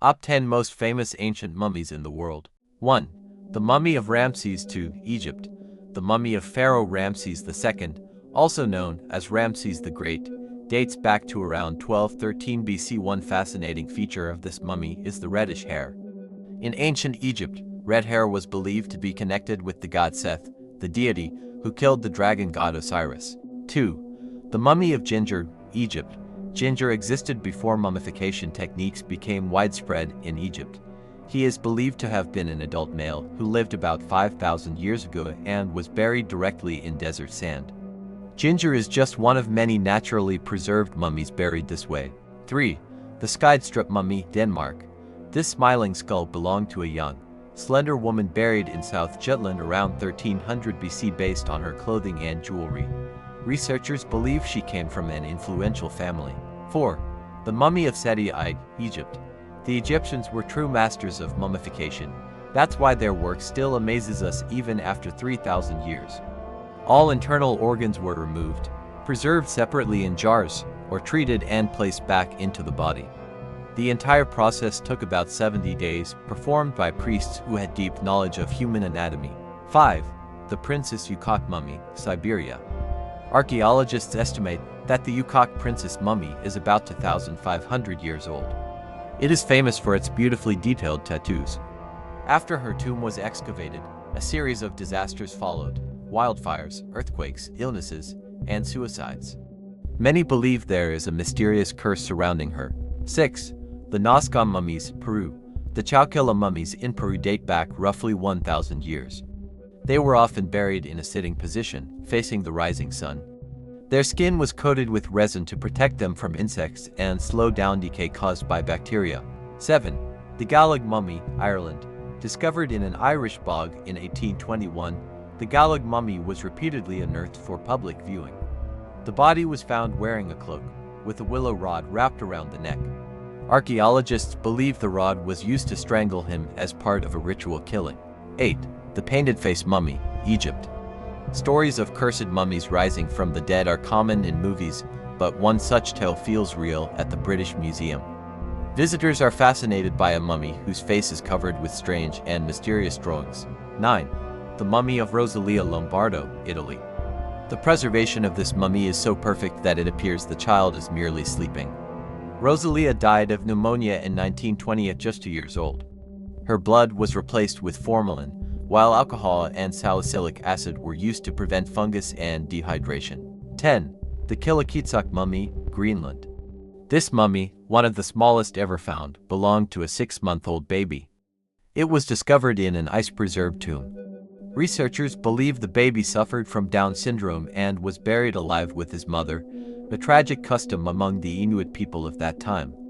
Top 10 Most Famous Ancient Mummies in the World. 1. The Mummy of Ramses II, Egypt. The mummy of Pharaoh Ramses II, also known as Ramses the Great, dates back to around 1213 BC. One fascinating feature of this mummy is the reddish hair. In ancient Egypt, red hair was believed to be connected with the god Seth, the deity who killed the dragon god Osiris. 2. The Mummy of Ginger, Egypt. Ginger existed before mummification techniques became widespread in Egypt. He is believed to have been an adult male who lived about 5,000 years ago and was buried directly in desert sand. Ginger is just one of many naturally preserved mummies buried this way. 3. The Skidstrup Mummy, Denmark. This smiling skull belonged to a young, slender woman buried in South Jutland around 1300 BC based on her clothing and jewelry. Researchers believe she came from an influential family. 4. The Mummy of Seti I, Egypt. The Egyptians were true masters of mummification. That's why their work still amazes us even after 3,000 years. All internal organs were removed, preserved separately in jars, or treated and placed back into the body. The entire process took about 70 days, performed by priests who had deep knowledge of human anatomy. 5. The Princess Ukok Mummy, Siberia. Archaeologists estimate that the Ukok Princess mummy is about 2,500 years old. It is famous for its beautifully detailed tattoos. After her tomb was excavated, a series of disasters followed: wildfires, earthquakes, illnesses, and suicides. Many believe there is a mysterious curse surrounding her. 6. The Nazca Mummies, Peru. The Chalcala mummies in Peru date back roughly 1,000 years. They were often buried in a sitting position, facing the rising sun. Their skin was coated with resin to protect them from insects and slow down decay caused by bacteria. 7. The Gallag Mummy, Ireland. Discovered in an Irish bog in 1821, the Gallag mummy was repeatedly unearthed for public viewing. The body was found wearing a cloak, with a willow rod wrapped around the neck. Archaeologists believe the rod was used to strangle him as part of a ritual killing. 8. The Painted Face Mummy, Egypt. Stories of cursed mummies rising from the dead are common in movies, but one such tale feels real at the British Museum. Visitors are fascinated by a mummy whose face is covered with strange and mysterious drawings. 9. The Mummy of Rosalia Lombardo, Italy. The preservation of this mummy is so perfect that it appears the child is merely sleeping. Rosalia died of pneumonia in 1920 at just 2 years old. Her blood was replaced with formalin, while alcohol and salicylic acid were used to prevent fungus and dehydration. 10. The Kilakitsak Mummy, Greenland. This mummy, one of the smallest ever found, belonged to a 6-month-old baby. It was discovered in an ice-preserved tomb. Researchers believe the baby suffered from Down syndrome and was buried alive with his mother, a tragic custom among the Inuit people of that time.